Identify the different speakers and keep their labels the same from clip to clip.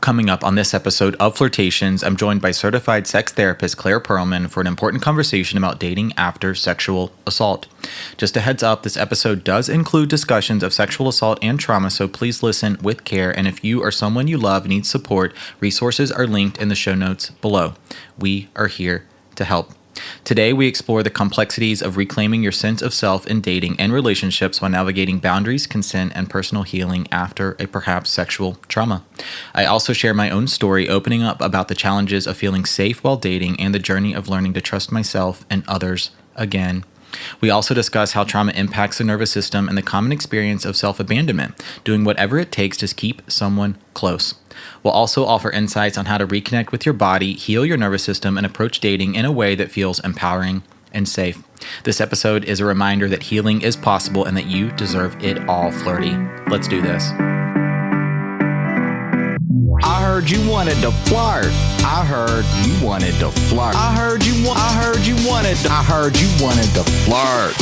Speaker 1: Coming up on this episode of Flirtations, I'm joined by certified sex therapist Claire Perelman for an important conversation about dating after sexual assault. Just a heads up, this episode does include discussions of sexual assault and trauma, so please listen with care. And if you or someone you love needs support, resources are linked in the show notes below. We are here to help. Today, we explore the complexities of reclaiming your sense of self in dating and relationships while navigating boundaries, consent, and personal healing after a perhaps sexual trauma. I also share my own story, opening up about the challenges of feeling safe while dating and the journey of learning to trust myself and others again. We also discuss how trauma impacts the nervous system and the common experience of self-abandonment, doing whatever it takes to keep someone close. We'll also offer insights on how to reconnect with your body, heal your nervous system, and approach dating in a way that feels empowering and safe. This episode is a reminder that healing is possible and that you deserve it all, Flirty. Let's do this.
Speaker 2: I heard you wanted to flirt. I heard you wanted to flirt. I heard you wanted to flirt.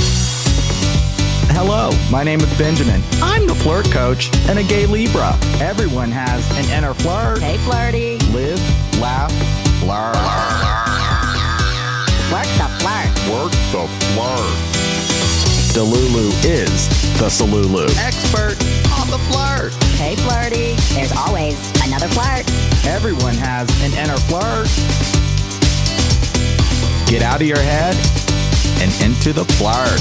Speaker 2: Hello, my name is Benjamin. I'm the flirt coach and a gay Libra. Everyone has an inner flirt.
Speaker 3: Hey, Flirty.
Speaker 2: Live, laugh, flirt.
Speaker 3: Work the flirt.
Speaker 2: Work the flirt. Delulu is the Salulu. Expert on the flirt.
Speaker 3: Hey, Flirty. There's always another flirt.
Speaker 2: Everyone has an inner flirt. Get out of your head and into the flirt.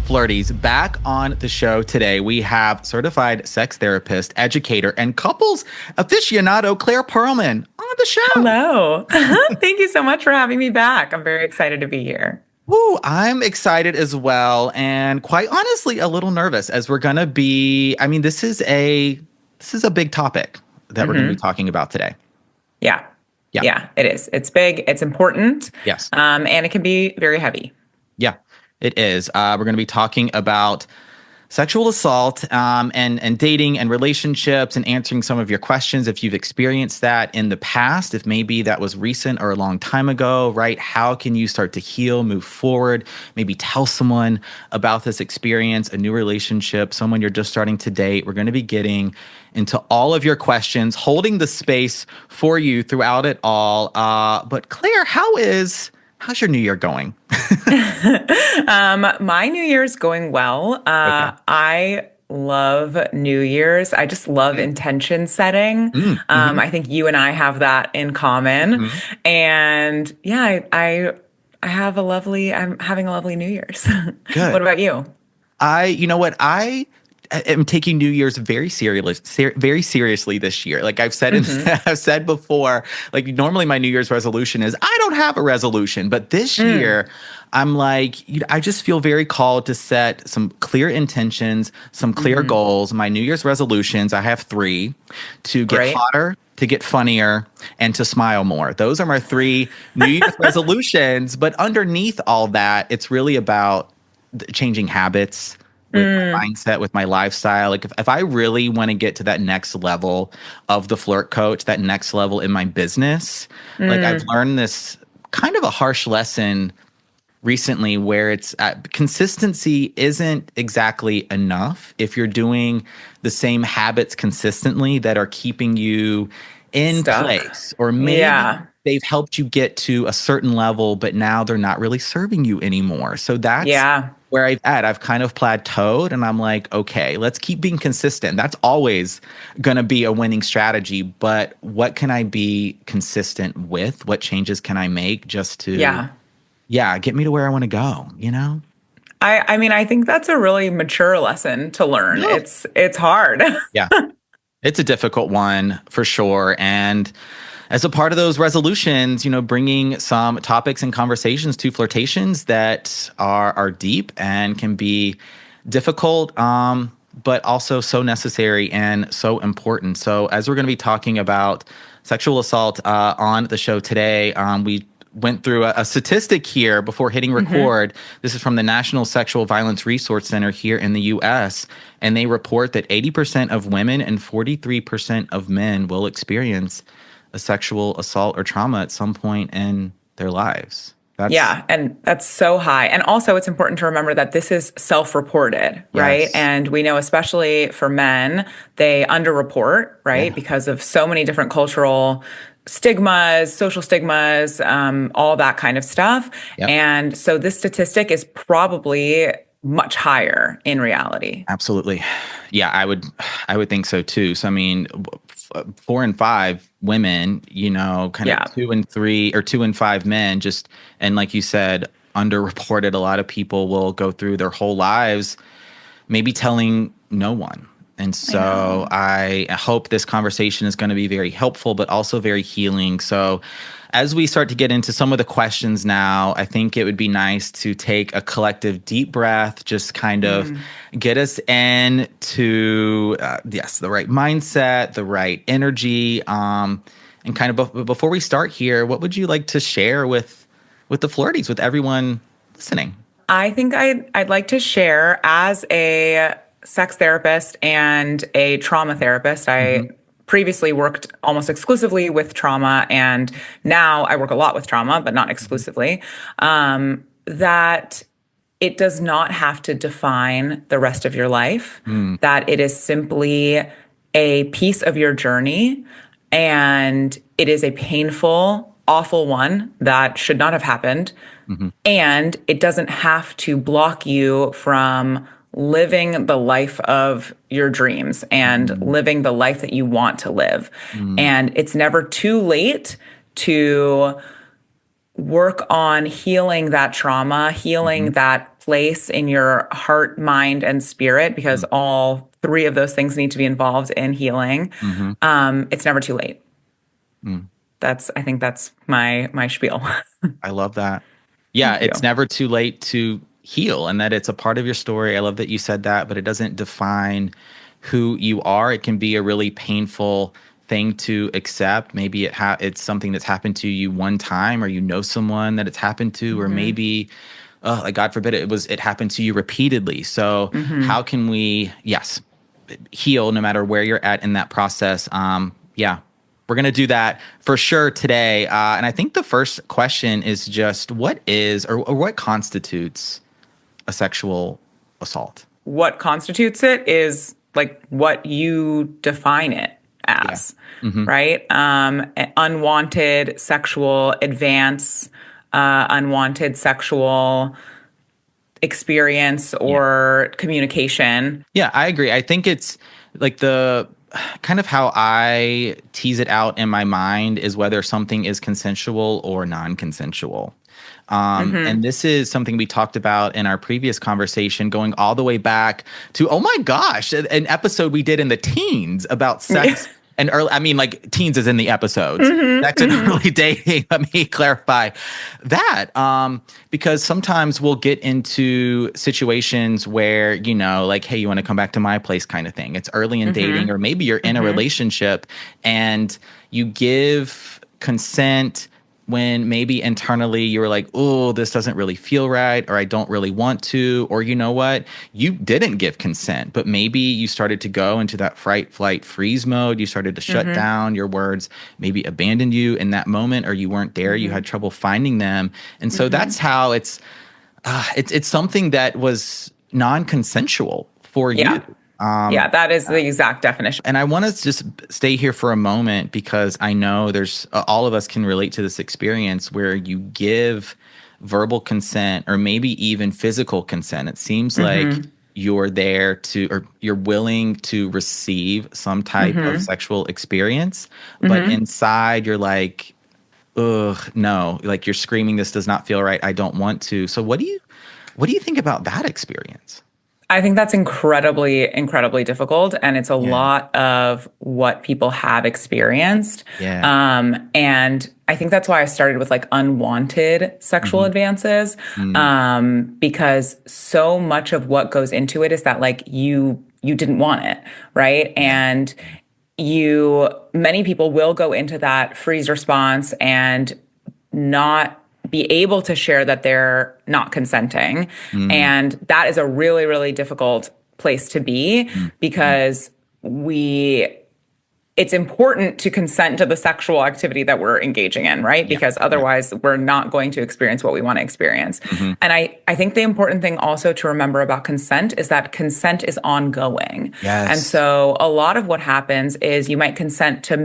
Speaker 1: Flirties, back on the show today, we have certified sex therapist, educator, and couples aficionado Claire Perelman on the show.
Speaker 4: Hello. Thank you so much for having me back. I'm very excited to be here.
Speaker 1: Ooh, I'm excited as well, and quite honestly, a little nervous as we're gonna be. I mean, this is a big topic that we're gonna be talking about today.
Speaker 4: Yeah, it is. It's big. It's important.
Speaker 1: Yes,
Speaker 4: and it can be very heavy.
Speaker 1: Yeah, it is. We're going to be talking about sexual assault and dating and relationships and answering some of your questions if you've experienced that in the past, if maybe that was recent or a long time ago, right? How can you start to heal, move forward, maybe tell someone about this experience, a new relationship, someone you're just starting to date. We're going to be getting into all of your questions, holding the space for you throughout it all. But Claire, how's your New Year going?
Speaker 4: My New Year's going well. Okay. I love New Year's. I just love intention setting. I think you and I have that in common. And yeah, I'm having a lovely New Year's. Good. What about you?
Speaker 1: I am taking New Year's very seriously this year. Like I've said, I've said before, like normally my New Year's resolution is I don't have a resolution, but this year I'm like, I just feel very called to set some clear intentions, some clear goals. My New Year's resolutions, I have 3: to get hotter, to get funnier, and to smile more. Those are my 3 New Year's resolutions. But underneath all that, it's really about changing habits, with my mindset, with my lifestyle. Like if I really want to get to that next level of the flirt coach, that next level in my business, like I've learned this kind of a harsh lesson recently where it's consistency isn't exactly enough if you're doing the same habits consistently that are keeping you in place, or maybe they've helped you get to a certain level, but now they're not really serving you anymore. So that's where I've kind of plateaued, and I'm like, okay, let's keep being consistent. That's always going to be a winning strategy, but what can I be consistent with? What changes can I make just to, get me to where I want to go, you know?
Speaker 4: I mean, I think that's a really mature lesson to learn. Yeah. It's hard.
Speaker 1: Yeah. It's a difficult one for sure. And as a part of those resolutions, bringing some topics and conversations to Flirtations that are deep and can be difficult, but also so necessary and so important. So as we're going to be talking about sexual assault on the show today, we went through a statistic here before hitting record. This is from the National Sexual Violence Resource Center here in the U.S., and they report that 80% of women and 43% of men will experience a sexual assault or trauma at some point in their lives. That's
Speaker 4: Yeah, and that's so high. And also, it's important to remember that this is self-reported, right?
Speaker 1: yes.
Speaker 4: And we know, especially for men, they underreport, right?
Speaker 1: Yeah.
Speaker 4: Because of so many different cultural stigmas, social stigmas, all that kind of stuff.
Speaker 1: Yep.
Speaker 4: And so this statistic is probably much higher in reality.
Speaker 1: Absolutely. Yeah, I would think so too. So I mean, 4 and 5 women, kind of
Speaker 4: Yeah.
Speaker 1: 2 and 3 or 2 and 5 men, just, and like you said, underreported. A lot of people will go through their whole lives maybe telling no one. And
Speaker 4: I know.
Speaker 1: so I hope this conversation is going to be very helpful, but also very healing. So as we start to get into some of the questions now, I think it would be nice to take a collective deep breath, just kind of get us into, yes, the right mindset, the right energy. And kind of before we start here, what would you like to share with the Flirties, with everyone listening?
Speaker 4: I think I'd like to share, as a sex therapist and a trauma therapist. I previously worked almost exclusively with trauma, and now I work a lot with trauma, but not exclusively. That it does not have to define the rest of your life, that it is simply a piece of your journey, and it is a painful, awful one that should not have happened. And it doesn't have to block you from living the life of your dreams and living the life that you want to live. And it's never too late to work on healing that trauma, healing that place in your heart, mind, and spirit, because all three of those things need to be involved in healing. It's never too late. I think that's my spiel.
Speaker 1: I love that. Yeah,
Speaker 4: Thank
Speaker 1: it's
Speaker 4: you.
Speaker 1: never too late to heal, and that it's a part of your story. I love that you said that, but it doesn't define who you are. It can be a really painful thing to accept. Maybe it's something that's happened to you one time, or someone that it's happened to, or maybe, like God forbid, it happened to you repeatedly. So how can we, yes, heal no matter where you're at in that process? Yeah, we're going to do that for sure today. And I think the first question is just, what is or what constitutes a sexual assault?
Speaker 4: What constitutes it is like what you define it as, right? Unwanted sexual advance, unwanted sexual experience or communication.
Speaker 1: Yeah, I agree. I think it's like the kind of how I tease it out in my mind is whether something is consensual or non-consensual. And this is something we talked about in our previous conversation, going all the way back to, oh my gosh, an episode we did in the teens about sex and early, I mean, like teens is in the episodes. Sex and early dating. Let me clarify that. Because sometimes we'll get into situations where, like, hey, you want to come back to my place kind of thing. It's early in dating, or maybe you're in a relationship and you give consent when maybe internally you were like, oh, this doesn't really feel right, or I don't really want to, or you know what, you didn't give consent, but maybe you started to go into that fight, flight, freeze mode. You started to shut down. Your words maybe abandoned you in that moment, or you weren't there. You had trouble finding them. And so that's how it's something that was non-consensual for you.
Speaker 4: Yeah, that is the exact definition.
Speaker 1: And I want to just stay here for a moment because I know there's all of us can relate to this experience where you give verbal consent or maybe even physical consent. It seems like you're there or you're willing to receive some type of sexual experience, but inside you're like, ugh, no, like you're screaming, this does not feel right. I don't want to. So what do you think about that experience?
Speaker 4: I think that's incredibly, incredibly difficult. And it's a lot of what people have experienced.
Speaker 1: Yeah.
Speaker 4: And I think that's why I started with like unwanted sexual advances. Because so much of what goes into it is that like you didn't want it, right? And many people will go into that freeze response and not be able to share that they're not consenting. And that is a really, really difficult place to be because it's important to consent to the sexual activity that we're engaging in, right? Because otherwise we're not going to experience what we want to experience. And I think the important thing also to remember about consent is that consent is ongoing.
Speaker 1: Yes.
Speaker 4: And so a lot of what happens is you might consent to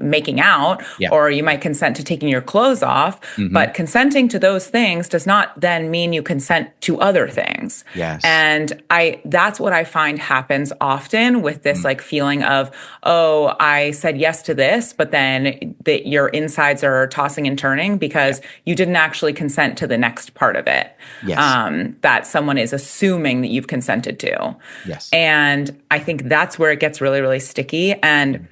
Speaker 4: making out, or you might consent to taking your clothes off, but consenting to those things does not then mean you consent to other things.
Speaker 1: Yes.
Speaker 4: And that's what I find happens often with this like feeling of, oh, I said yes to this, but then your insides are tossing and turning because you didn't actually consent to the next part of it.
Speaker 1: Yes.
Speaker 4: That someone is assuming that you've consented to.
Speaker 1: Yes.
Speaker 4: And I think that's where it gets really, really sticky. And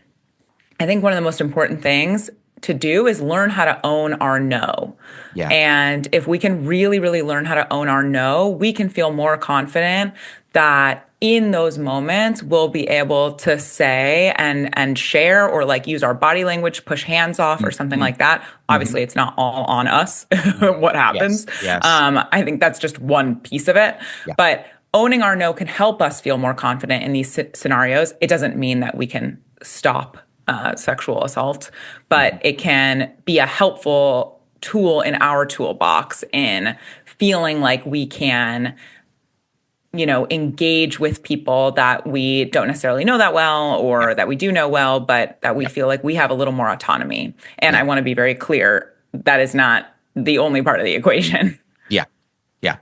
Speaker 4: I think one of the most important things to do is learn how to own our no.
Speaker 1: Yeah.
Speaker 4: And if we can really, really learn how to own our no, we can feel more confident that in those moments, we'll be able to say and share or like use our body language, push hands off or something like that. Obviously, it's not all on us what happens.
Speaker 1: Yes.
Speaker 4: I think that's just one piece of it.
Speaker 1: Yeah.
Speaker 4: But owning our no can help us feel more confident in these scenarios. It doesn't mean that we can stop sexual assault, but it can be a helpful tool in our toolbox in feeling like we can engage with people that we don't necessarily know that well or that we do know well, but that we feel like we have a little more autonomy. And I want to be very clear, that is not the only part of the equation.
Speaker 1: Yeah. Yeah.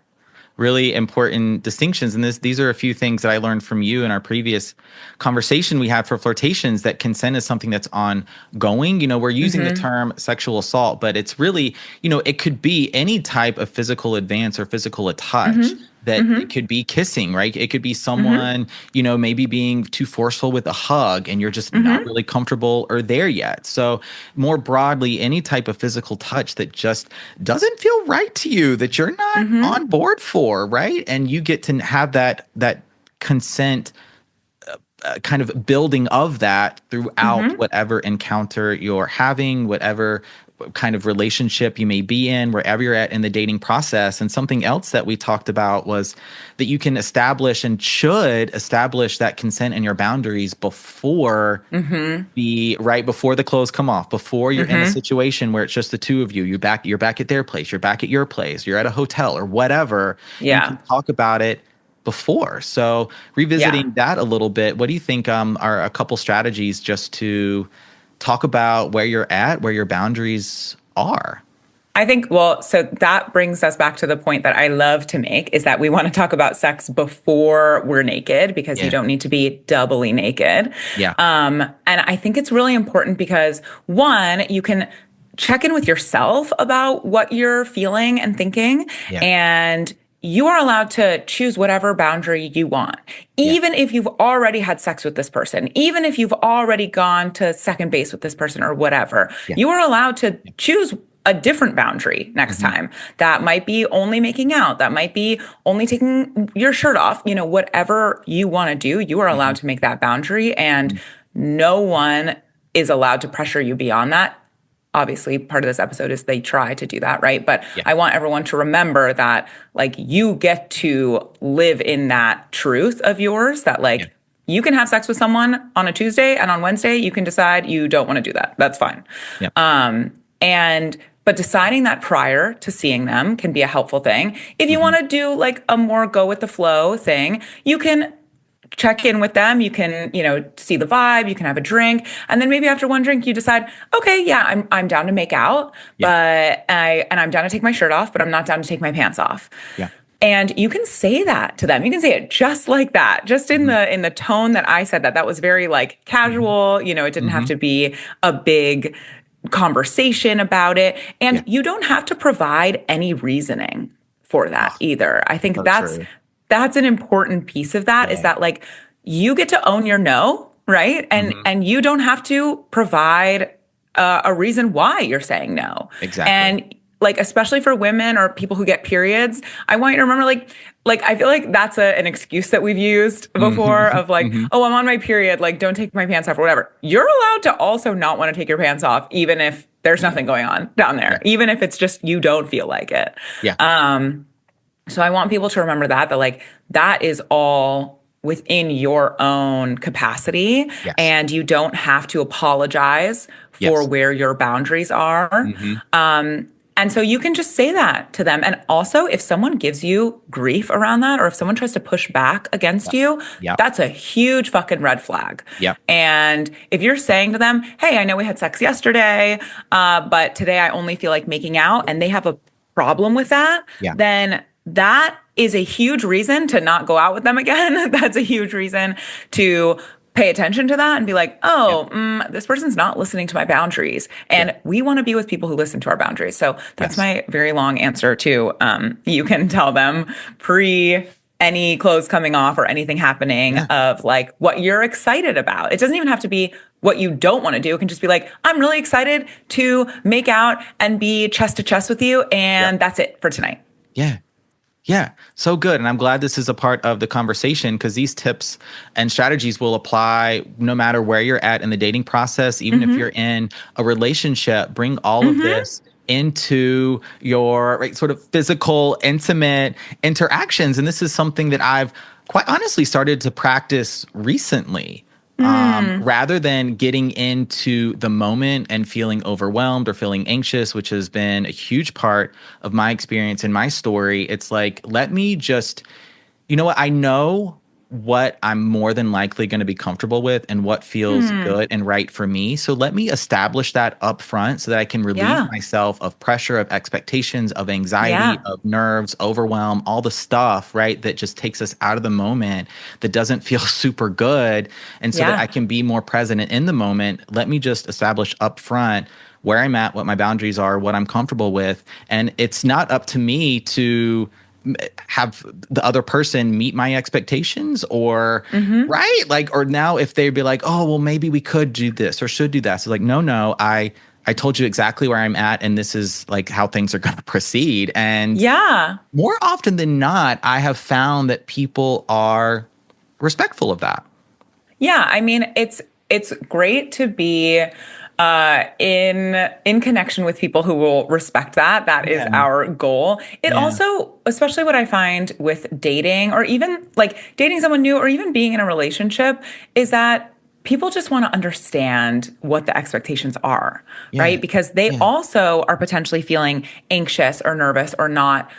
Speaker 1: Really important distinctions. And these are a few things that I learned from you in our previous conversation we had for Flirtations, that consent is something that's ongoing. We're using the term sexual assault, but it's really, it could be any type of physical advance or physical touch. That it could be kissing, right? It could be someone, maybe being too forceful with a hug and you're just not really comfortable or there yet. So more broadly, any type of physical touch that just doesn't feel right to you, that you're not on board for, right? And you get to have that consent kind of building of that throughout whatever encounter you're having, whatever kind of relationship you may be in, wherever you're at in the dating process. And something else that we talked about was that you can establish and should establish that consent and your boundaries before before the clothes come off, before you're in a situation where it's just the two of you. You're back at their place, you're back at your place, you're at a hotel or whatever.
Speaker 4: Yeah.
Speaker 1: You can talk about it before. So revisiting that a little bit, what do you think are a couple strategies just to talk about where you're at, where your boundaries are?
Speaker 4: I think, so that brings us back to the point that I love to make, is that we want to talk about sex before we're naked, because you don't need to be doubly naked.
Speaker 1: Yeah.
Speaker 4: And I think it's really important because, one, you can check in with yourself about what you're feeling and thinking, and you are allowed to choose whatever boundary you want, even if you've already had sex with this person, even if you've already gone to second base with this person or whatever. You are allowed to choose a different boundary next time. That might be only making out. That might be only taking your shirt off. Whatever you want to do, you are allowed to make that boundary, and no one is allowed to pressure you beyond that. Obviously, part of this episode is they try to do that, right? But I want everyone to remember that, you get to live in that truth of yours, that, you can have sex with someone on a Tuesday, and on Wednesday, you can decide you don't want to do that. That's fine. But deciding that prior to seeing them can be a helpful thing. If you want to do, a more go with the flow thing, you can check in with them. You can, see the vibe. You can have a drink, and then maybe after one drink, you decide, okay, I'm down to make out, but I'm down to take my shirt off, but I'm not down to take my pants off. And you can say that to them. You can say it just like that, just in the tone that I said that. That was very casual. It didn't have to be a big conversation about it, and you don't have to provide any reasoning for that either. I think that's an important piece of that, is that you get to own your no, right? And you don't have to provide a reason why you're saying no.
Speaker 1: Exactly.
Speaker 4: And especially for women or people who get periods, I want you to remember, I feel like that's an excuse that we've used before of oh, I'm on my period, don't take my pants off or whatever. You're allowed to also not want to take your pants off, even if there's nothing going on down there, even if it's just you don't feel like it. So I want people to remember that that is all within your own capacity,
Speaker 1: Yes.
Speaker 4: and you don't have to apologize for
Speaker 1: Yes.
Speaker 4: where your boundaries are. And so you can just say that to them. And also, if someone gives you grief around that, or if someone tries to push back against you,
Speaker 1: Yep.
Speaker 4: that's a huge fucking red flag.
Speaker 1: Yep.
Speaker 4: And if you're saying to them, hey, I know we had sex yesterday, but today I only feel like making out, and they have a problem with that,
Speaker 1: Yeah.
Speaker 4: then that is a huge reason to not go out with them again. That's a huge reason to pay attention to that and be like, this person's not listening to my boundaries. And we want to be with people who listen to our boundaries. So that's my very long answer to, you can tell them pre any clothes coming off or anything happening of like what you're excited about. It doesn't even have to be what you don't want to do. It can just be like, I'm really excited to make out and be chest to chest with you. And that's it for tonight.
Speaker 1: Yeah. Yeah, so good. And I'm glad this is a part of the conversation, because these tips and strategies will apply no matter where you're at in the dating process. Even if you're in a relationship, bring all of this into your sort of physical, intimate interactions. And this is something that I've quite honestly started to practice recently. Rather than getting into the moment and feeling overwhelmed or feeling anxious, which has been a huge part of my experience and my story, it's like, let me just, you know what? I know what I'm more than likely going to be comfortable with and what feels good and right for me. So let me establish that up front so that I can relieve myself of pressure, of expectations, of anxiety, of nerves, overwhelm, all the stuff, right, that just takes us out of the moment, that doesn't feel super good. And so that I can be more present in the moment, let me just establish up front where I'm at, what my boundaries are, what I'm comfortable with. And it's not up to me to have the other person meet my expectations or right, like, or now if they'd be like, oh well, maybe we could do this or should do that, so like, no, I told you exactly where I'm at, and this is like how things are going to proceed. And more often than not, I have found that people are respectful of that.
Speaker 4: I mean, it's great to be in connection with people who will respect that. That is our goal. It also, especially what I find with dating, or even like dating someone new, or even being in a relationship, is that people just want to understand what the expectations are, right? Because they also are potentially feeling anxious or nervous or not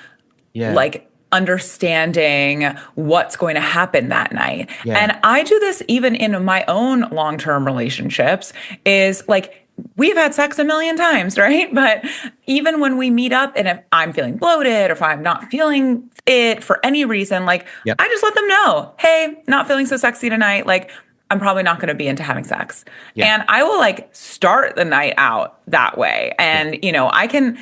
Speaker 4: like understanding what's going to happen that night. And I do this even in my own long-term relationships, is like, we've had sex a million times, right? But even when we meet up and if I'm feeling bloated or if I'm not feeling it for any reason, like I just let them know, hey, not feeling so sexy tonight. Like, I'm probably not going to be into having sex. And I will like start the night out that way. And, you know, I can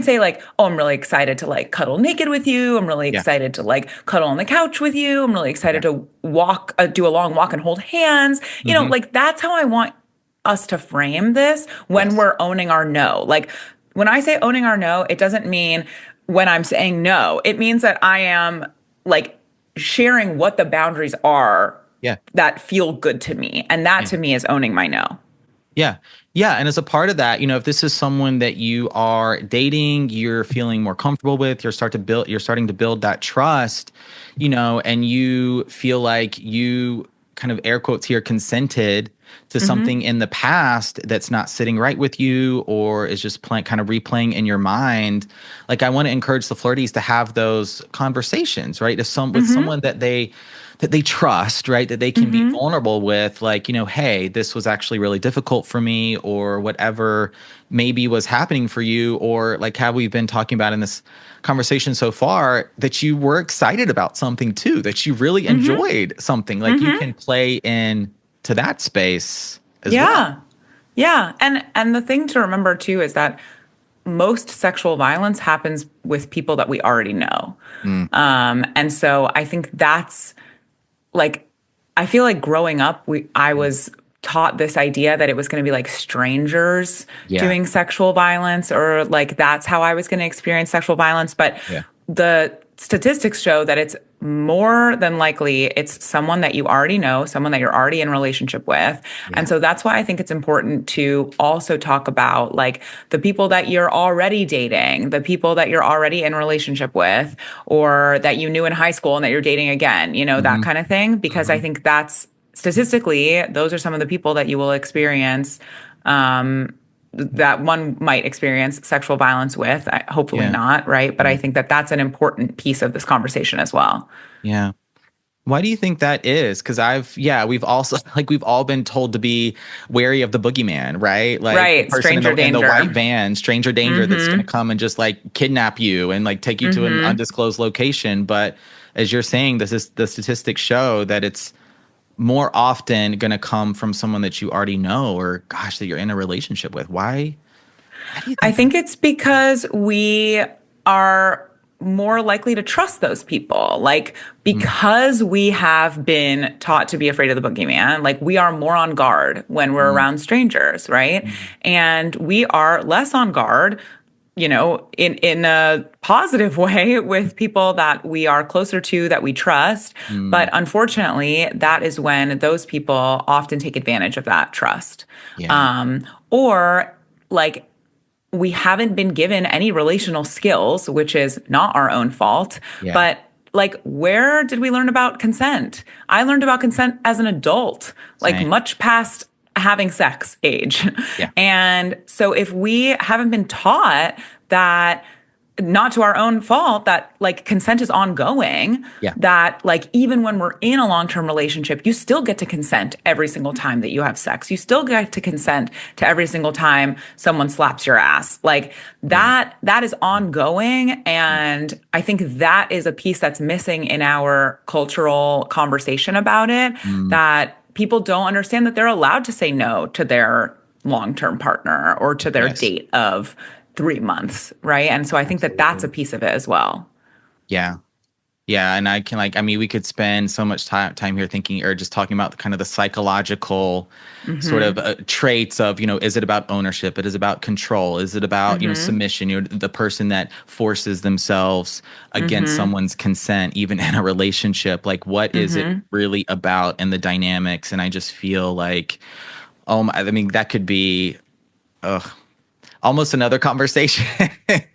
Speaker 4: say like, oh, I'm really excited to like cuddle naked with you. I'm really excited to like cuddle on the couch with you. I'm really excited to walk, do a long walk and hold hands. You know, like that's how I want us to frame this when we're owning our no. Like when I say owning our no, it doesn't mean when I'm saying no. It means that I am like sharing what the boundaries are that feel good to me. And that to me is owning my no.
Speaker 1: Yeah. And as a part of that, you know, if this is someone that you are dating, you're feeling more comfortable with, you're starting to build that trust, you know, and you feel like you kind of, air quotes here, consented to something in the past that's not sitting right with you, or is just kind of replaying in your mind. Like, I want to encourage the flirties to have those conversations, right? With someone that they trust, right? That they can be vulnerable with, like, you know, hey, this was actually really difficult for me, or whatever maybe was happening for you, or like how we've been talking about in this conversation so far, that you were excited about something too, that you really enjoyed something. Like you can play in to that space as well.
Speaker 4: Yeah. And the thing to remember too is that most sexual violence happens with people that we already know. And so I think that's like, I feel like growing up, I was taught this idea that it was going to be like strangers doing sexual violence, or like that's how I was going to experience sexual violence. But the statistics show that it's more than likely it's someone that you already know, someone that you're already in a relationship with.
Speaker 1: Yeah.
Speaker 4: And so that's why I think it's important to also talk about like the people that you're already dating, the people that you're already in a relationship with, or that you knew in high school and that you're dating again, you know, that kind of thing. Because I think that's statistically, those are some of the people that you will experience that one might experience sexual violence with. Hopefully
Speaker 1: Yeah.
Speaker 4: not, right? But I think that that's an important piece of this conversation as well.
Speaker 1: Yeah. Why do you think that is? Because we've also we've all been told to be wary of the boogeyman, right? Like the
Speaker 4: Right.
Speaker 1: person
Speaker 4: Stranger
Speaker 1: in the
Speaker 4: danger.
Speaker 1: white van, stranger danger, that's going to come and just like kidnap you and like take you to an undisclosed location. But as you're saying, the statistics show that it's more often going to come from someone that you already know, or gosh, that you're in a relationship with. Why? Why do you
Speaker 4: I
Speaker 1: think
Speaker 4: think it's because we are more likely to trust those people. Like, because we have been taught to be afraid of the boogeyman, like, we are more on guard when we're around strangers, right? And we are less on guard, you know, in a positive way with people that we are closer to, that we trust. But unfortunately, that is when those people often take advantage of that trust.
Speaker 1: Yeah.
Speaker 4: Or like, we haven't been given any relational skills, which is not our own fault.
Speaker 1: Yeah.
Speaker 4: But like, where did we learn about consent? I learned about consent as an adult, like
Speaker 1: Same.
Speaker 4: much past having sex age.
Speaker 1: Yeah.
Speaker 4: And so if we haven't been taught that, not to our own fault, that like consent is ongoing,
Speaker 1: Yeah.
Speaker 4: that like even when we're in a long-term relationship, you still get to consent every single time that you have sex. You still get to consent to every single time someone slaps your ass. Like that is ongoing. And I think that is a piece that's missing in our cultural conversation about it, that people don't understand that they're allowed to say no to their long-term partner or to their
Speaker 1: Yes.
Speaker 4: date of 3 months, right? And so I think that that's a piece of it as well.
Speaker 1: Yeah. Yeah. And I can we could spend so much time here thinking or just talking about kind of the psychological sort of traits of, you know, is it about ownership? It is about control. Is it about, you know, submission? You know, the person that forces themselves against someone's consent, even in a relationship, like what is it really about and the dynamics? And I just feel like, that could be, almost another conversation.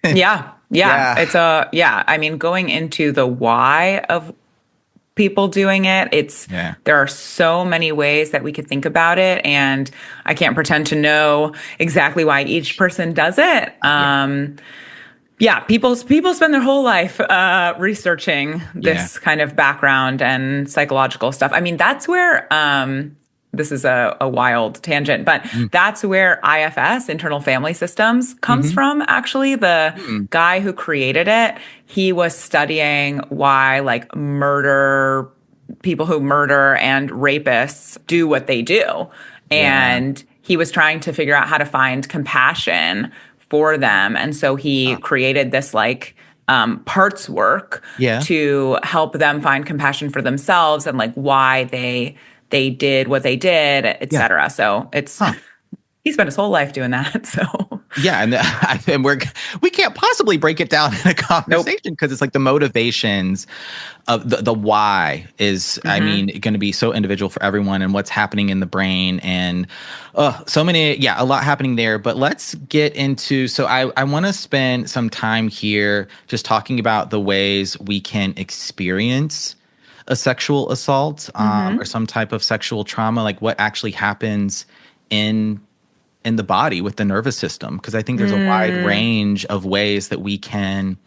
Speaker 4: Yeah. It's I mean, going into the why of people doing it, there are so many ways that we could think about it. And I can't pretend to know exactly why each person does it. People spend their whole life researching this kind of background and psychological stuff. I mean, that's where this is a wild tangent, but that's where IFS, internal family systems, comes from. Actually, the guy who created it, he was studying why like people who murder and rapists do what they do. And he was trying to figure out how to find compassion for them. And so he created this like parts work to help them find compassion for themselves and like why they did what they did, et cetera. So it's he spent his whole life doing that. So
Speaker 1: and we can't possibly break it down in a conversation because it's like the motivations of the why is going to be so individual for everyone and what's happening in the brain and so many a lot happening there. But let's get into I want to spend some time here just talking about the ways we can experience a sexual assault or some type of sexual trauma, like what actually happens in the body with the nervous system, because I think there's a wide range of ways that we can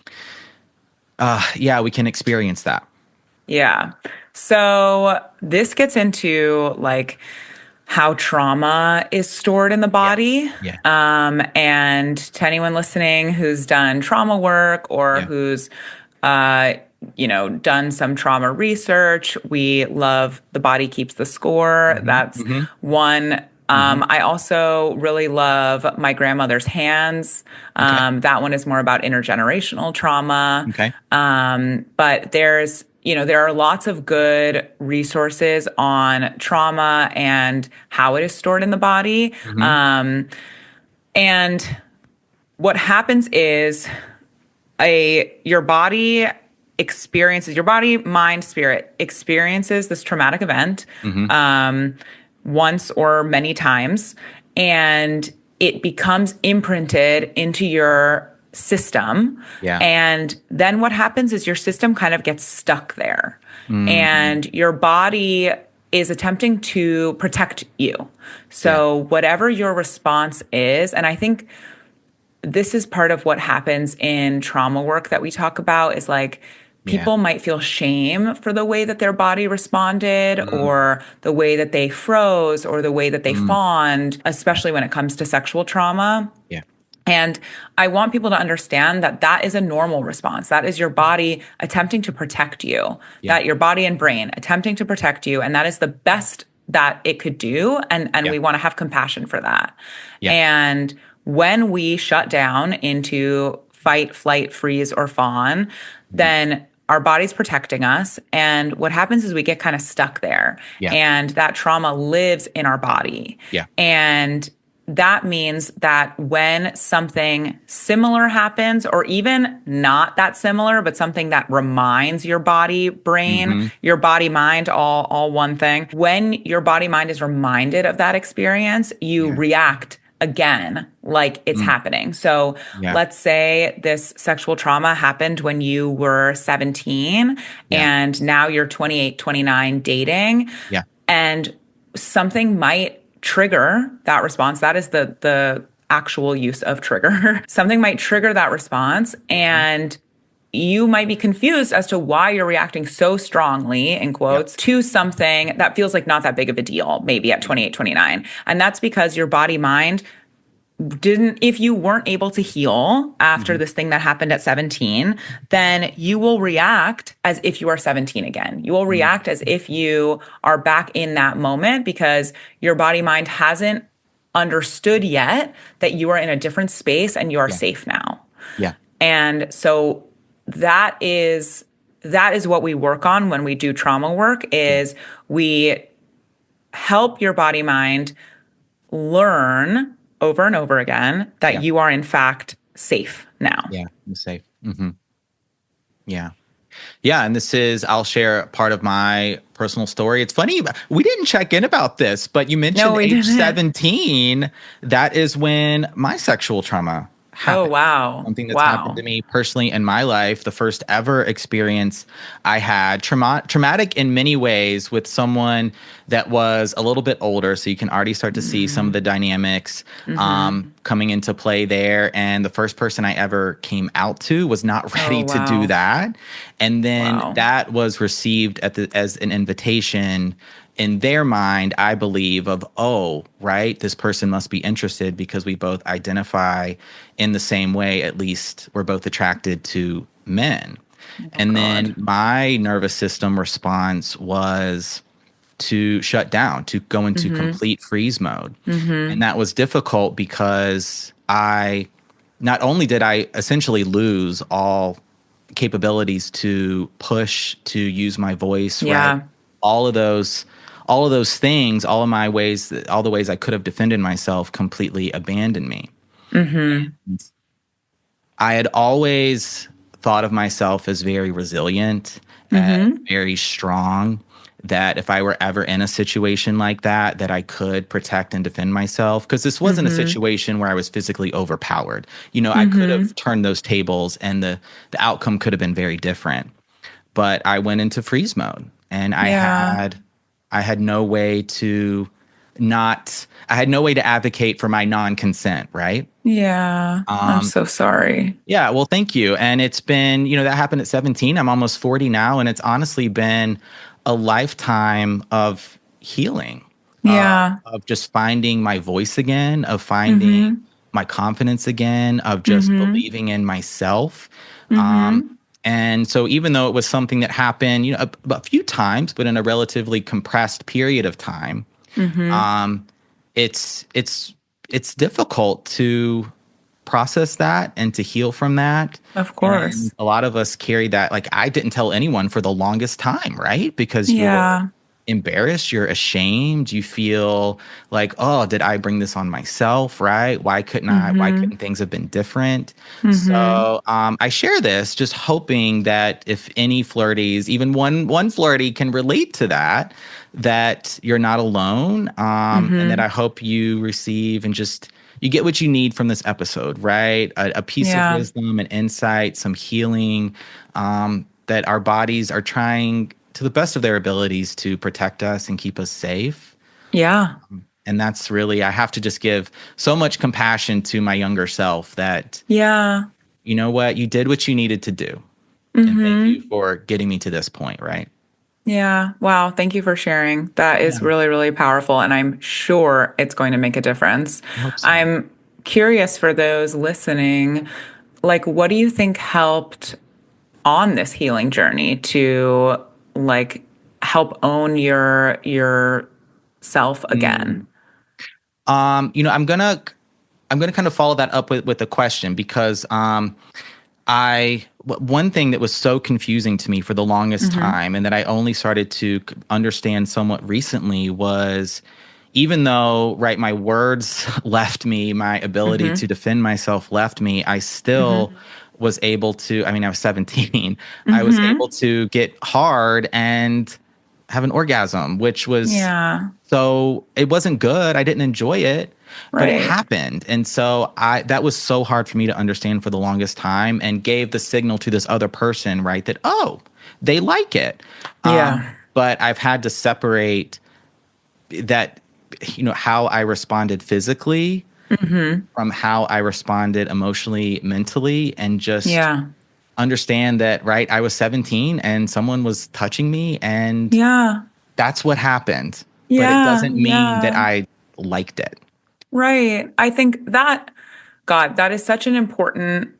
Speaker 1: experience that.
Speaker 4: Yeah. So this gets into like how trauma is stored in the body. And to anyone listening who's done trauma work or who's done some trauma research, we love The Body Keeps the Score. That's one. I also really love My Grandmother's Hands. That one is more about intergenerational trauma. But there are lots of good resources on trauma and how it is stored in the body. And what happens is your body experiences, your body, mind, spirit experiences this traumatic event once or many times, and it becomes imprinted into your system.
Speaker 1: Yeah.
Speaker 4: And then what happens is your system kind of gets stuck there. And your body is attempting to protect you. So whatever your response is, and I think this is part of what happens in trauma work that we talk about, is like people might feel shame for the way that their body responded or the way that they froze or the way that they fawned, especially when it comes to sexual trauma.
Speaker 1: Yeah.
Speaker 4: And I want people to understand that that is a normal response. That is your body attempting to protect you, that your body and brain attempting to protect you. And that is the best that it could do. And we want to have compassion for that.
Speaker 1: Yeah.
Speaker 4: And when we shut down into fight, flight, freeze, or fawn, then our body's protecting us. And what happens is we get kind of stuck there.
Speaker 1: Yeah.
Speaker 4: And that trauma lives in our body.
Speaker 1: Yeah.
Speaker 4: And that means that when something similar happens, or even not that similar, but something that reminds your body, brain, your body, mind, all one thing, when your body, mind is reminded of that experience, you react again like it's happening. So let's say this sexual trauma happened when you were 17 and now you're 28, 29 dating.
Speaker 1: Yeah.
Speaker 4: And something might trigger that response. That is the actual use of trigger. Something might trigger that response, and you might be confused as to why you're reacting so strongly, in quotes, to something that feels like not that big of a deal, maybe at 28, 29. And that's because your body, mind didn't, if you weren't able to heal after this thing that happened at 17, then you will react as if you are 17 again. You will react as if you are back in that moment, because your body, mind hasn't understood yet that you are in a different space and you are safe now.
Speaker 1: Yeah.
Speaker 4: And so that is what we work on when we do trauma work, is we help your body, mind learn over and over again that you are in fact safe now.
Speaker 1: Yeah, I'm safe. Yeah. Yeah, and I'll share part of my personal story. It's funny, we didn't check in about this, but you mentioned age 17. That is when my sexual trauma happened.
Speaker 4: Oh, wow.
Speaker 1: Something that's happened to me personally in my life. The first ever experience I had, traumatic in many ways, with someone that was a little bit older. So you can already start to see some of the dynamics coming into play there. And the first person I ever came out to was not ready to do that. And then that was received as an invitation in their mind, I believe, of, this person must be interested because we both identify in the same way. At least we're both attracted to men. Then my nervous system response was to shut down, to go into complete freeze mode. And that was difficult because not only did I essentially lose all capabilities to push, to use my voice, right? All of those things, all the ways I could have defended myself completely abandoned me. I had always thought of myself as very resilient and very strong, that if I were ever in a situation like that I could protect and defend myself. Because this wasn't a situation where I was physically overpowered. I could have turned those tables and the outcome could have been very different. But I went into freeze mode, and I had no way to advocate for my non-consent, right?
Speaker 4: Yeah. I'm so sorry.
Speaker 1: Yeah, well, thank you. And it's been, that happened at 17. I'm almost 40 now, and it's honestly been a lifetime of healing. Of just finding my voice again, of finding my confidence again, of just believing in myself. And so even though it was something that happened, a few times, but in a relatively compressed period of time, it's difficult to process that and to heal from that.
Speaker 4: Of course.
Speaker 1: And a lot of us carry that. Like, I didn't tell anyone for the longest time, right? Because embarrassed, you're ashamed, you feel like, oh, did I bring this on myself, right? Why couldn't things have been different? So I share this just hoping that if any flirties, even one flirty can relate to that, that you're not alone. And that I hope you receive and just you get what you need from this episode, right? A piece of
Speaker 4: Yeah.
Speaker 1: wisdom and insight, some healing, that our bodies are trying to the best of their abilities to protect us and keep us safe.
Speaker 4: Yeah.
Speaker 1: And that's really, I have to just give so much compassion to my younger self that,
Speaker 4: Yeah.
Speaker 1: you know what, you did what you needed to do. And thank you for getting me to this point, right?
Speaker 4: Yeah. Wow. Thank you for sharing. That
Speaker 1: Yeah,
Speaker 4: is really, really powerful. And I'm sure it's going to make a difference.
Speaker 1: I hope so.
Speaker 4: I'm curious for those listening, like, what do you think helped on this healing journey to like help own your self again?
Speaker 1: I'm gonna kind of follow that up with a question because one thing that was so confusing to me for the longest time and that I only started to understand somewhat recently was even though, right, my words left me, my ability to defend myself left me, I still was able to, I mean, I was 17, I was able to get hard and have an orgasm, which was
Speaker 4: Yeah.
Speaker 1: so it wasn't good. I didn't enjoy it, but it
Speaker 4: Right.
Speaker 1: happened. And so that was so hard for me to understand for the longest time and gave the signal to this other person, right, that, oh, they like it.
Speaker 4: Yeah.
Speaker 1: But I've had to separate that, how I responded physically from how I responded emotionally, mentally, and just
Speaker 4: Yeah.
Speaker 1: understand that, right, I was 17 and someone was touching me and
Speaker 4: Yeah.
Speaker 1: that's what happened. But it
Speaker 4: Yeah.
Speaker 1: doesn't mean that
Speaker 4: Yeah.
Speaker 1: I liked it.
Speaker 4: Right. I think that, God, that is such an important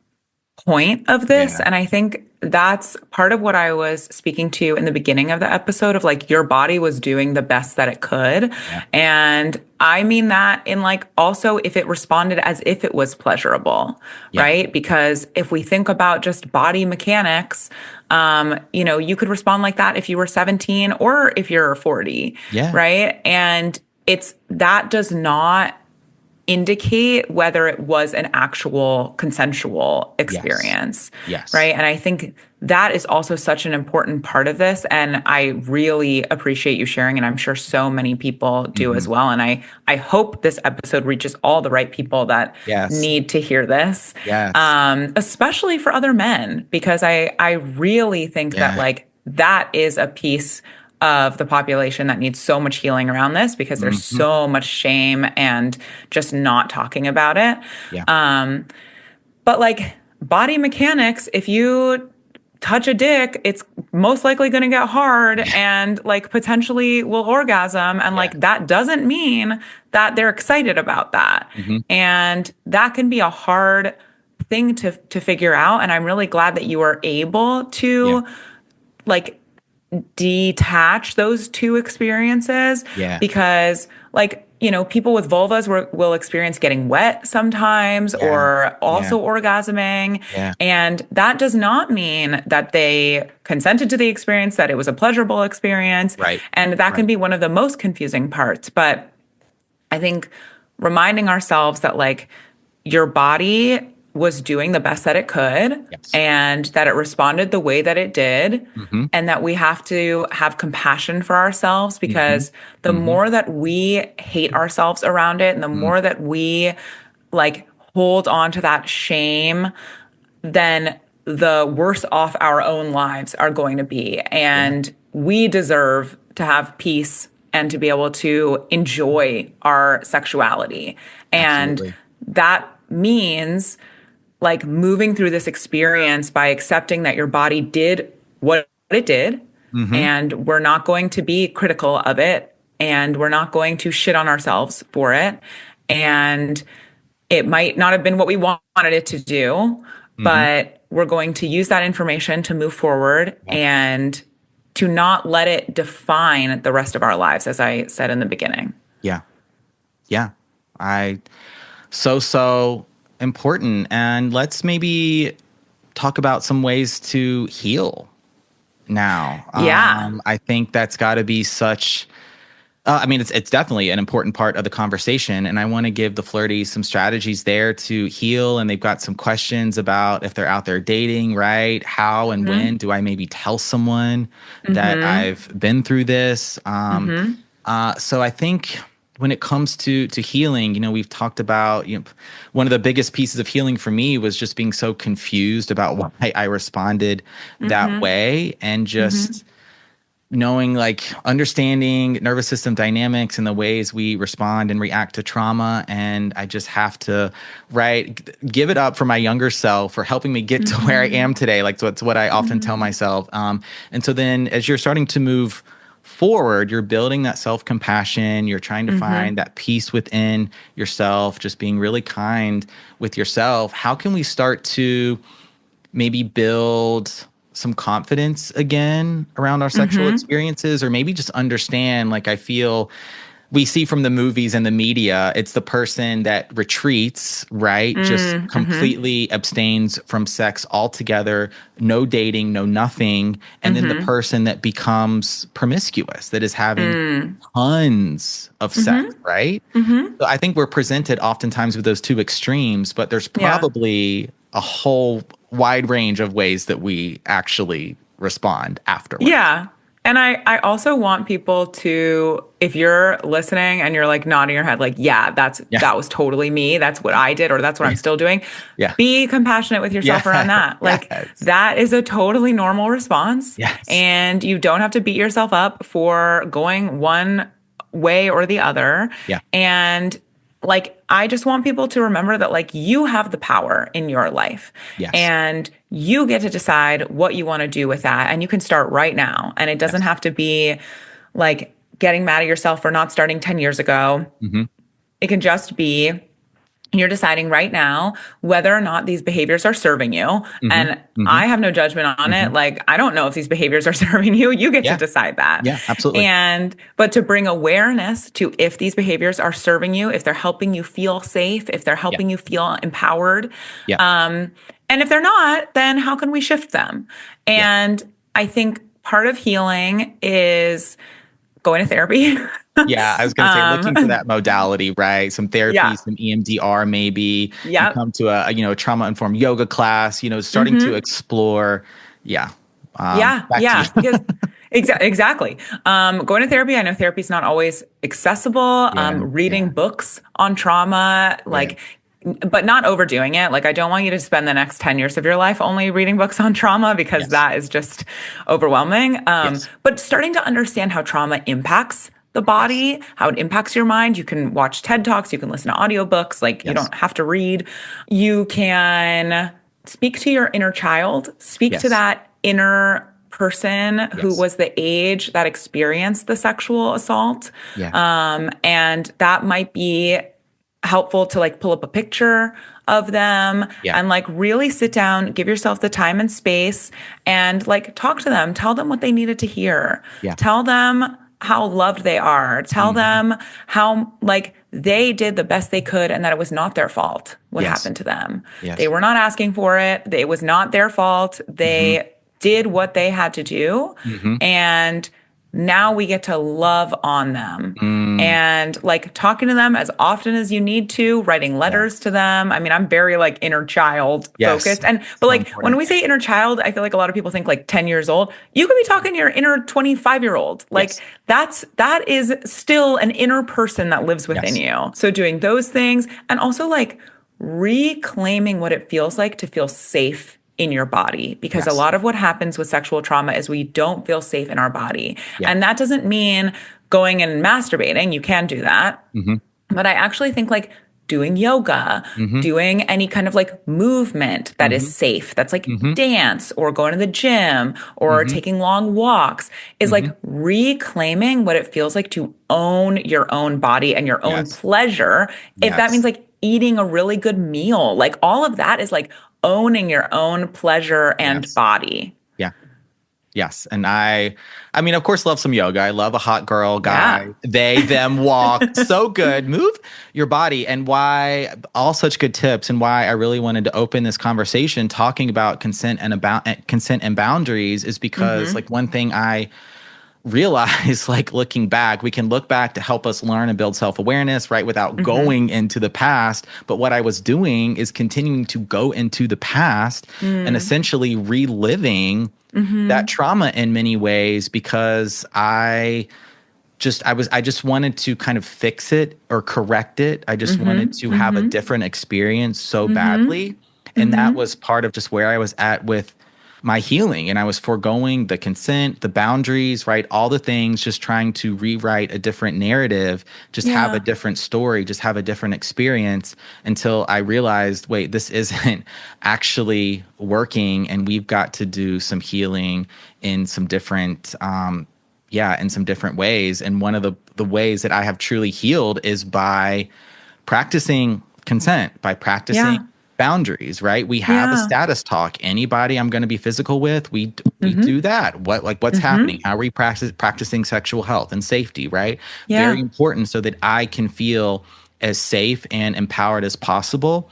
Speaker 4: point of this.
Speaker 1: Yeah.
Speaker 4: And I think that's part of what I was speaking to in the beginning of the episode of like your body was doing the best that it could.
Speaker 1: Yeah.
Speaker 4: And I mean that in like also if it responded as if it was pleasurable,
Speaker 1: Yeah.
Speaker 4: right? Because if we think about just body mechanics, you could respond like that if you were 17 or if you're 40,
Speaker 1: Yeah.
Speaker 4: right? And that does not indicate whether it was an actual consensual experience.
Speaker 1: Yes.
Speaker 4: Right. And I think that is also such an important part of this. And I really appreciate you sharing. And I'm sure so many people do as well. And I hope this episode reaches all the right people that
Speaker 1: Yes.
Speaker 4: need to hear this.
Speaker 1: Yes.
Speaker 4: Especially for other men, because I really think that
Speaker 1: Yeah.
Speaker 4: like that is a piece of the population that needs so much healing around this because there's so much shame and just not talking about it.
Speaker 1: Yeah.
Speaker 4: But like body mechanics, if you touch a dick, it's most likely going to get hard and like potentially will orgasm. And like that doesn't mean that they're excited about that. And that can be a hard thing to figure out. And I'm really glad that you were able to like detach those two experiences because like people with vulvas will experience getting wet sometimes or also orgasming and that does not mean that they consented to the experience, that it was a pleasurable experience,
Speaker 1: Right.
Speaker 4: And that can be one of the most confusing parts. But I think reminding ourselves that like your body was doing the best that it could and that it responded the way that it did and that we have to have compassion for ourselves because the more that we hate ourselves around it and the more that we like hold on to that shame, then the worse off our own lives are going to be. And we deserve to have peace and to be able to enjoy our sexuality.
Speaker 1: Absolutely.
Speaker 4: And that means like moving through this experience by accepting that your body did what it did and we're not going to be critical of it and we're not going to shit on ourselves for it. And it might not have been what we wanted it to do, but we're going to use that information to move forward and to not let it define the rest of our lives, as I said in the beginning.
Speaker 1: Yeah. So important. And let's maybe talk about some ways to heal now.
Speaker 4: Yeah.
Speaker 1: I think that's got to be such. I mean, it's definitely an important part of the conversation, and I want to give the flirties some strategies there to heal. And they've got some questions about if they're out there dating, right? How and when do I maybe tell someone that I've been through this? So I think when it comes to healing, we've talked about, one of the biggest pieces of healing for me was just being so confused about why I responded that way, and just knowing, like, understanding nervous system dynamics and the ways we respond and react to trauma. And I just have to, give it up for my younger self for helping me get to where I am today. Like, so it's what I often tell myself. And so then as you're starting to move forward, you're building that self-compassion, you're trying to find that peace within yourself, just being really kind with yourself. How can we start to maybe build some confidence again around our sexual experiences, or maybe just understand, like, I feel we see from the movies and the media, it's the person that retreats, right? Just completely abstains from sex altogether, no dating, no nothing. And then the person that becomes promiscuous, that is having tons of sex, right? So I think we're presented oftentimes with those two extremes, but there's probably a whole wide range of ways that we actually respond afterwards.
Speaker 4: Yeah. And I also want people to, if you're listening and you're like nodding your head, like, that was totally me. That's what I did, or that's what I'm still doing. Be compassionate with yourself around that. Like, that is a totally normal response. And you don't have to beat yourself up for going one way or the other. And, like, I just want people to remember that, like, you have the power in your life. And you get to decide what you want to do with that. And you can start right now. And it doesn't have to be like getting mad at yourself for not starting 10 years ago. It can just be you're deciding right now whether or not these behaviors are serving you. And I have no judgment on it. Like, I don't know if these behaviors are serving you. You get to decide that.
Speaker 1: Yeah, absolutely.
Speaker 4: But to bring awareness to if these behaviors are serving you, if they're helping you feel safe, if they're helping you feel empowered. And if they're not, then how can we shift them? And I think part of healing is going to therapy.
Speaker 1: I was going to say, looking for that modality, right? Some therapy, some EMDR, maybe. You come to a trauma-informed yoga class, starting to explore.
Speaker 4: Because exactly. Going to therapy. I know therapy is not always accessible. Reading books on trauma, but not overdoing it. Like, I don't want you to spend the next 10 years of your life only reading books on trauma, because that is just overwhelming. But starting to understand how trauma impacts the body, how it impacts your mind. You can watch TED Talks, you can listen to audiobooks, you don't have to read. You can speak to your inner child, speak to that inner person who was the age that experienced the sexual assault. And that might be helpful to pull up a picture of them and really sit down, give yourself the time and space, and talk to them, tell them what they needed to hear. Tell them how loved they are. Tell them how they did the best they could, and that it was not their fault what happened to them. They were not asking for it. It was not their fault. They did what they had to do. And now we get to love on them and talking to them as often as you need to, writing letters to them. I mean, I'm very inner child focused. But when we say inner child, I feel like a lot of people think 10 years old. You could be talking to your inner 25-year-old. That is still an inner person that lives within you. So doing those things, and also reclaiming what it feels like to feel safe in your body, because a lot of what happens with sexual trauma is we don't feel safe in our body. And that doesn't mean going and masturbating. You can do that. But I actually think doing yoga, doing any kind of movement that is safe, that's dance or going to the gym or taking long walks, is reclaiming what it feels like to own your own body and your own pleasure. If that means eating a really good meal, all of that is owning your own pleasure and body.
Speaker 1: Yes. And I mean, of course, love some yoga. I love a hot girl guy.
Speaker 4: Yeah.
Speaker 1: They, them walk. So good. Move your body. And why all such good tips, and why I really wanted to open this conversation talking about consent and about consent and boundaries is because like one thing I realize, like looking back, we can look back to help us learn and build self-awareness, right? Without going into the past. But what I was doing is continuing to go into the past and essentially reliving that trauma in many ways, because I just wanted to kind of fix it or correct it. I just wanted to have a different experience so badly. And that was part of just where I was at with my healing. And I was foregoing the consent, the boundaries, right? All the things, just trying to rewrite a different narrative, just have a different story, just have a different experience, until I realized, wait, this isn't actually working. And we've got to do some healing in some different, in some different ways. And one of the ways that I have truly healed is by practicing consent, by practicing boundaries, right? We have a status talk. Anybody I'm going to be physical with, we do that. What's happening? How are we practicing sexual health and safety, right?
Speaker 4: Yeah.
Speaker 1: Very important, so that I can feel as safe and empowered as possible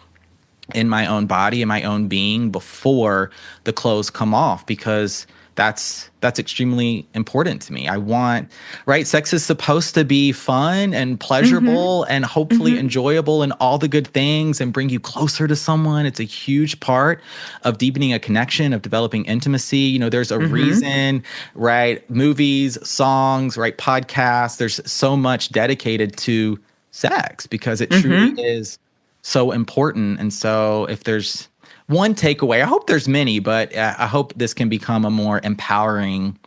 Speaker 1: in my own body and my own being before the clothes come off, because that's extremely important to me. I want, right? Sex is supposed to be fun and pleasurable and hopefully enjoyable and all the good things, and bring you closer to someone. It's a huge part of deepening a connection, of developing intimacy. You know, there's a reason, right? Movies, songs, right? Podcasts, there's so much dedicated to sex because it truly is so important. And so if there's one takeaway, I hope there's many, but I hope this can become a more empowering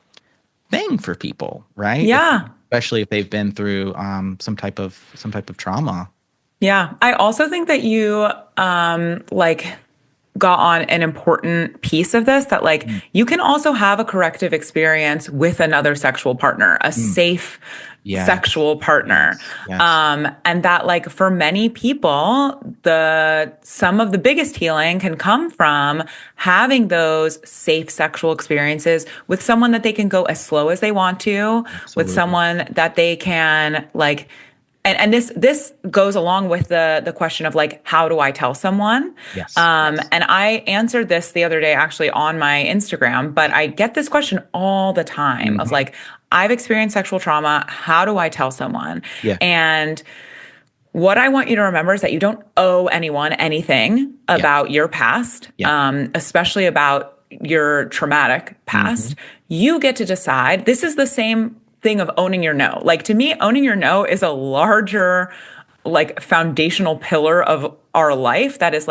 Speaker 1: thing for people, right?
Speaker 4: Yeah.
Speaker 1: Especially if they've been through some type of trauma.
Speaker 4: Yeah. I also think that you got on an important piece of this, that you can also have a corrective experience with another sexual partner, a safe sexual partner.
Speaker 1: Yes.
Speaker 4: And that for many people, some of the biggest healing can come from having those safe sexual experiences with someone that they can go as slow as they want to, with someone that they can and this goes along with the question of how do I tell someone?
Speaker 1: Yes.
Speaker 4: And I answered this the other day actually on my Instagram, but I get this question all the time of I've experienced sexual trauma. How do I tell someone?
Speaker 1: Yeah.
Speaker 4: And what I want you to remember is that you don't owe anyone anything about your past, especially about your traumatic past. You get to decide. This is the same thing of owning your no. To me, owning your no is a larger foundational pillar of our life that is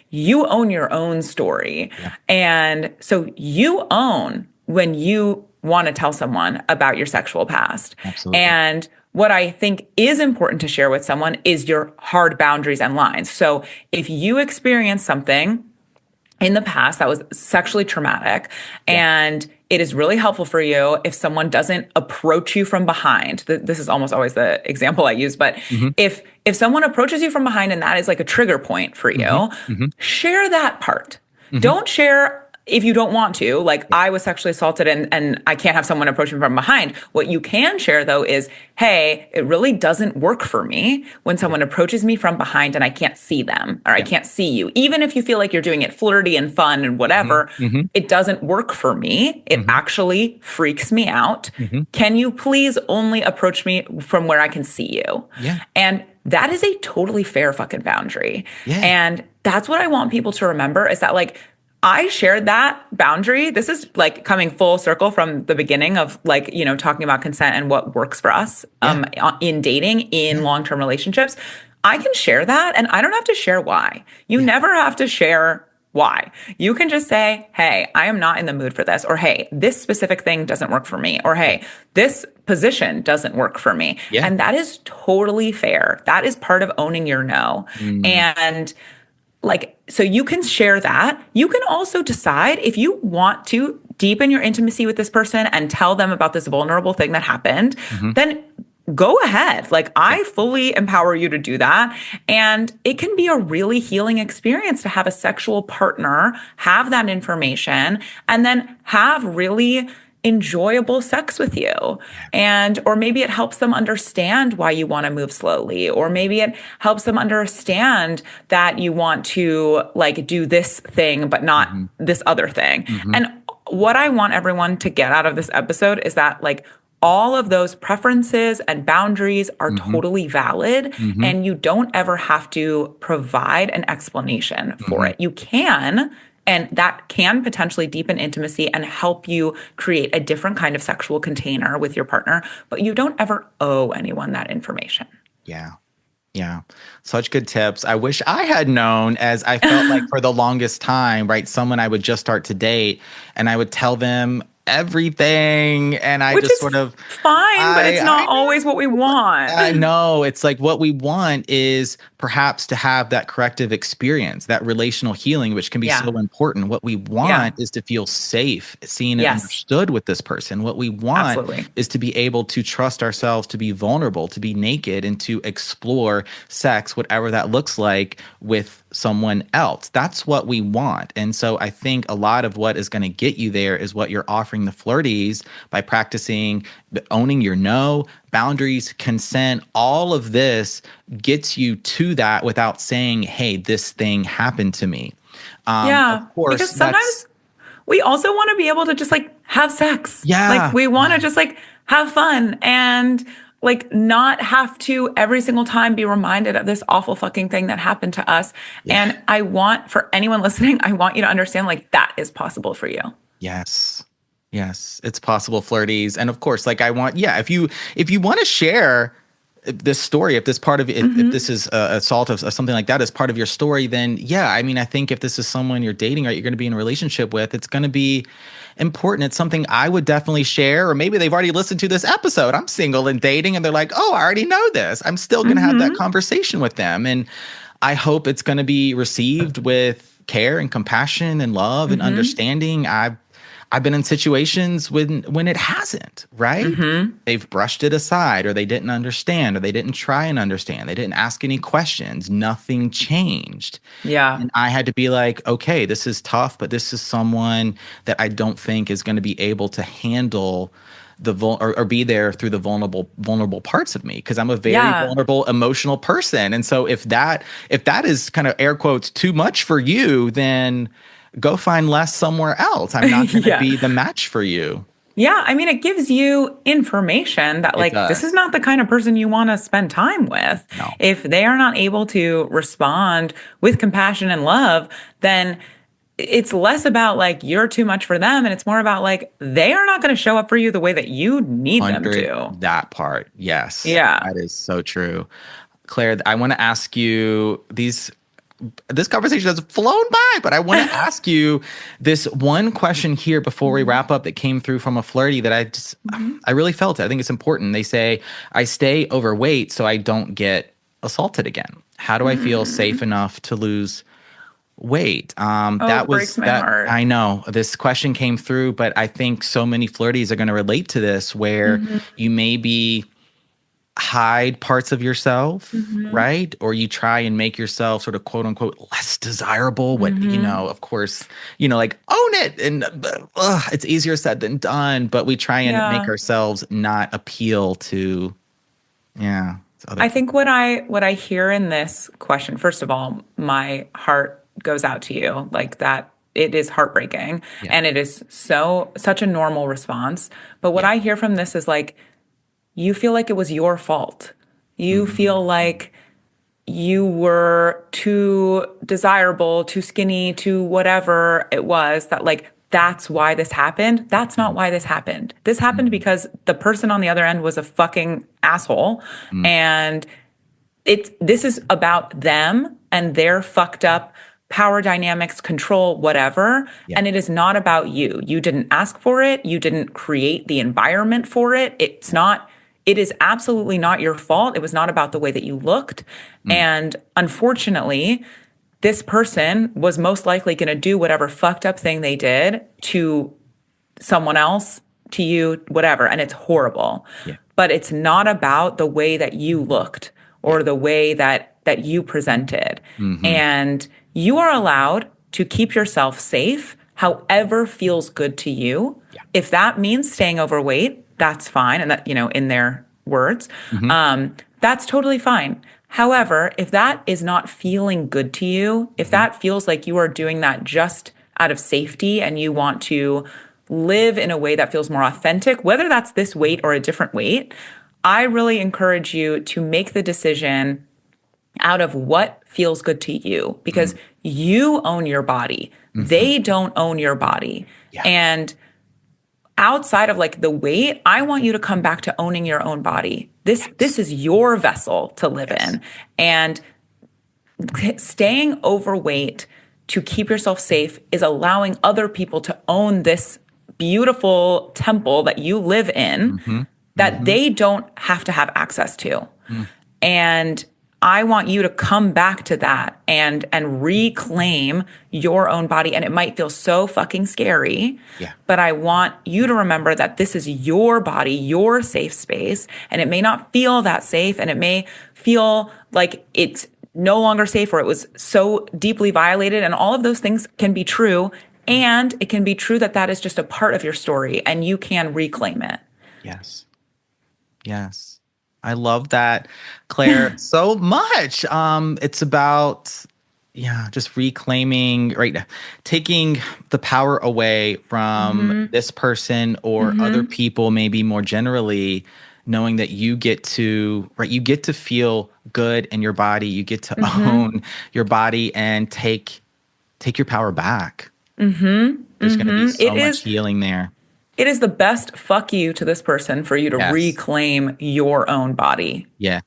Speaker 4: you own your own story. And so you own when you want to tell someone about your sexual past.
Speaker 1: Absolutely.
Speaker 4: And what I think is important to share with someone is your hard boundaries and lines. So if you experience something in the past that was sexually traumatic, and it is really helpful for you if someone doesn't approach you from behind. This is almost always the example I use, but if someone approaches you from behind and that is a trigger point for you, share that part. Don't share if you don't want to, I was sexually assaulted and I can't have someone approach me from behind. What you can share though is, hey, it really doesn't work for me when someone approaches me from behind and I can't see them or I can't see you. Even if you feel like you're doing it flirty and fun and whatever, it doesn't work for me. It actually freaks me out. Can you please only approach me from where I can see you?
Speaker 1: Yeah.
Speaker 4: And that is a totally fair fucking boundary.
Speaker 1: Yeah.
Speaker 4: And that's what I want people to remember is that I shared that boundary. This is coming full circle from the beginning of talking about consent and what works for us in dating, in long-term relationships. I can share that and I don't have to share why. You never have to share why. You can just say, hey, I am not in the mood for this, or hey, this specific thing doesn't work for me, or hey, this position doesn't work for me. Yeah. And that is totally fair. That is part of owning your no. And so you can share that. You can also decide if you want to deepen your intimacy with this person and tell them about this vulnerable thing that happened, then go ahead. I fully empower you to do that. And it can be a really healing experience to have a sexual partner, have that information, and then have really enjoyable sex with you. And, or maybe it helps them understand why you want to move slowly, or maybe it helps them understand that you want to like do this thing, but not this other thing. And what I want everyone to get out of this episode is that like all of those preferences and boundaries are totally valid, and you don't ever have to provide an explanation for it. You can, and that can potentially deepen intimacy and help you create a different kind of sexual container with your partner, but you don't ever owe anyone that information.
Speaker 1: Yeah. Yeah. Such good tips. I wish I had known, as I felt like for the longest time, right? Someone I would just start to date and I would tell them everything, and I
Speaker 4: Which
Speaker 1: just
Speaker 4: is
Speaker 1: sort of
Speaker 4: fine, but it's not always what we want.
Speaker 1: I know. It's like what we want is perhaps to have that corrective experience, that relational healing, which can be so important. What we want is to feel safe, seen and understood with this person. What we want is to be able to trust ourselves, to be vulnerable, to be naked, and to explore sex, whatever that looks like, with someone else. That's what we want. And so I think a lot of what is going to get you there is what you're offering the flirties by practicing owning your no, boundaries, consent. All of this gets you to that without saying, hey, this thing happened to me. Of course,
Speaker 4: because sometimes we also want to be able to just like have sex.
Speaker 1: Yeah.
Speaker 4: Like we want to just like have fun and like not have to every single time be reminded of this awful fucking thing that happened to us. And I want, for anyone listening, I want you to understand like that is possible for you.
Speaker 1: Yes. Yes, it's possible, flirties. And of course, like I want, if you want to share this story, if this part of if this is assault of something like that as part of your story, then I mean, I think if this is someone you're dating, right, you're going to be in a relationship with, it's going to be important. It's something I would definitely share, or maybe they've already listened to this episode. I'm single and dating, and they're like, oh, I already know this. I'm still going to have that conversation with them. And I hope it's going to be received with care and compassion and love and understanding. I've been in situations when it hasn't, right? They've brushed it aside, or they didn't understand, or they didn't try and understand. They didn't ask any questions. Nothing changed.
Speaker 4: Yeah.
Speaker 1: And I had to be like, okay, this is tough, but this is someone that I don't think is going to be able to handle or be there through the vulnerable parts of me, because I'm a very vulnerable, emotional person. And so if that is kind of air quotes too much for you, then go find less somewhere else. I'm not going to be the match for you.
Speaker 4: Yeah. I mean, it gives you information that like, this is not the kind of person you want to spend time with.
Speaker 1: No.
Speaker 4: If they are not able to respond with compassion and love, then it's less about like you're too much for them, and it's more about like they are not going to show up for you the way that you need them to.
Speaker 1: That part. Yes.
Speaker 4: Yeah.
Speaker 1: That is so true. Claire, I want to ask you this conversation has flown by, but I want to ask you this one question here before we wrap up that came through from a flirty that I really felt it. I think it's important. They say, I stay overweight so I don't get assaulted again. How do I feel safe enough to lose weight? That
Speaker 4: breaks my heart.
Speaker 1: I know this question came through, but I think so many flirties are going to relate to this, where you maybe hide parts of yourself, right? Or you try and make yourself sort of quote unquote less desirable. What, of course, like own it. And it's easier said than done, but we try and make ourselves not appeal to,
Speaker 4: I think what I hear in this question, first of all, my heart goes out to you, like that. It is heartbreaking and it is such a normal response. But what I hear from this is like, you feel like it was your fault. You feel like you were too desirable, too skinny, too whatever it was, that like, that's why this happened. That's not why this happened. This happened because the person on the other end was a fucking asshole. And this is about them and their fucked up power dynamics, control, whatever. And it is not about you. You didn't ask for it. You didn't create the environment for it. It is absolutely not your fault. It was not about the way that you looked. And unfortunately, this person was most likely going to do whatever fucked up thing they did to someone else, to you, whatever. And it's horrible. But it's not about the way that you looked or the way that you presented. And you are allowed to keep yourself safe however feels good to you. If that means staying overweight, that's fine. And that, in their words, that's totally fine. However, if that is not feeling good to you, if that feels like you are doing that just out of safety and you want to live in a way that feels more authentic, whether that's this weight or a different weight, I really encourage you to make the decision out of what feels good to you, because you own your body. They don't own your body.
Speaker 1: Yeah.
Speaker 4: And outside of like the weight, I want you to come back to owning your own body. This is your vessel to live in. And staying overweight to keep yourself safe is allowing other people to own this beautiful temple that you live in that they don't have to have access to. And I want you to come back to that and reclaim your own body. And it might feel so fucking scary, but I want you to remember that this is your body, your safe space. And it may not feel that safe, and it may feel like it's no longer safe, or it was so deeply violated. And all of those things can be true. And it can be true that that is just a part of your story and you can reclaim it.
Speaker 1: Yes. I love that, Claire, so much. It's about, just reclaiming, right? Taking the power away from this person or other people, maybe more generally, knowing that you get to feel good in your body. You get to own your body and take your power back. There's going to be so much healing there.
Speaker 4: It is the best fuck you to this person for you to reclaim your own body.
Speaker 1: Yeah,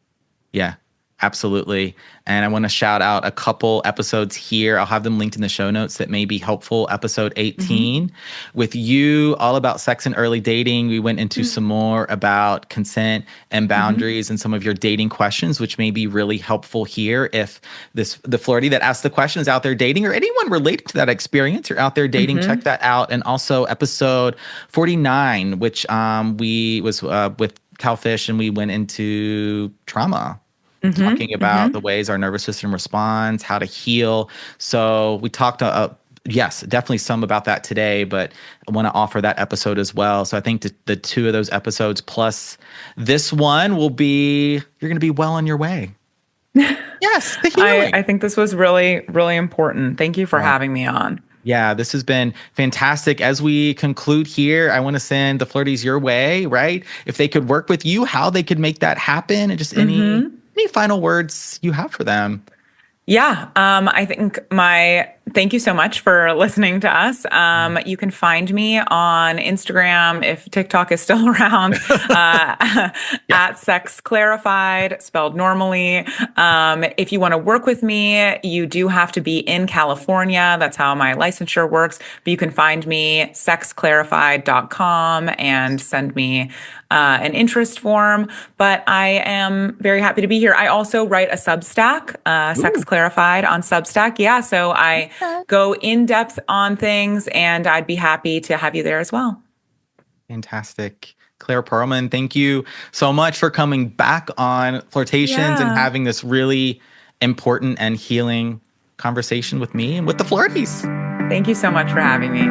Speaker 1: absolutely. And I want to shout out a couple episodes here. I'll have them linked in the show notes that may be helpful. Episode 18 with you, all about sex and early dating. We went into some more about consent and boundaries and some of your dating questions, which may be really helpful here if the flirty that asked the question is out there dating, or anyone related to that experience, you're out there dating, check that out. And also episode 49, which was with Calfish, and we went into trauma. Talking about the ways our nervous system responds, how to heal. So we talked, yes, definitely some about that today, but I want to offer that episode as well. So I think the two of those episodes plus this one you're going to be well on your way. Yes, the healing.
Speaker 4: I think this was really, really important. Thank you for having me on.
Speaker 1: Yeah, this has been fantastic. As we conclude here, I want to send the flirties your way, right? If they could work with you, how they could make that happen, and just any final words you have for them?
Speaker 4: Yeah, I think thank you so much for listening to us. You can find me on Instagram, if TikTok is still around, at Sex Clarified, spelled normally. If you want to work with me, you do have to be in California. That's how my licensure works. But you can find me sexclarified.com and send me an interest form. But I am very happy to be here. I also write a Substack, Sex Clarified on Substack. Yeah, so I go in depth on things, and I'd be happy to have you there as well.
Speaker 1: Fantastic. Claire Perelman, thank you so much for coming back on Flirtations and having this really important and healing conversation with me and with the flirties.
Speaker 4: Thank you so much for having me.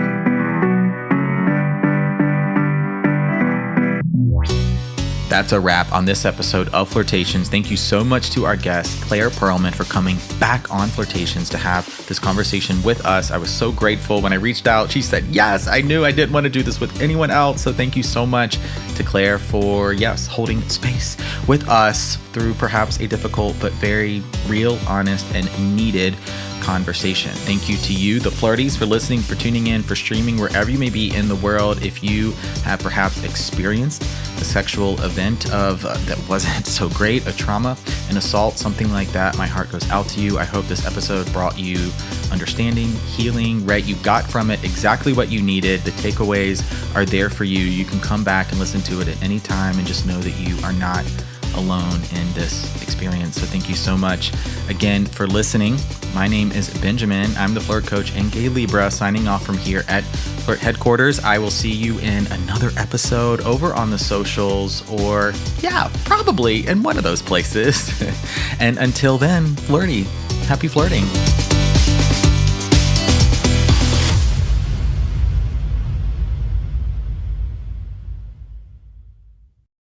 Speaker 1: That's a wrap on this episode of Flirtations. Thank you so much to our guest, Claire Perelman, for coming back on Flirtations to have this conversation with us. I was so grateful when I reached out. She said, yes, I knew I didn't want to do this with anyone else. So thank you so much to Claire for, holding space with us through perhaps a difficult but very real, honest, and needed conversation. Thank you to you, the flirties, for listening, for tuning in, for streaming wherever you may be in the world. If you have perhaps experienced a sexual event that wasn't so great, a trauma, an assault, something like that, my heart goes out to you. I hope this episode brought you understanding, healing, right? You got from it exactly what you needed. The takeaways are there for you. You can come back and listen to it at any time and just know that you are not alone in this experience. So thank you so much again for listening. My name is Benjamin. I'm the flirt coach and gay Libra, signing off from here at Flirt Headquarters. I will see you in another episode over on the socials, or probably in one of those places. And until then, flirty. Happy flirting.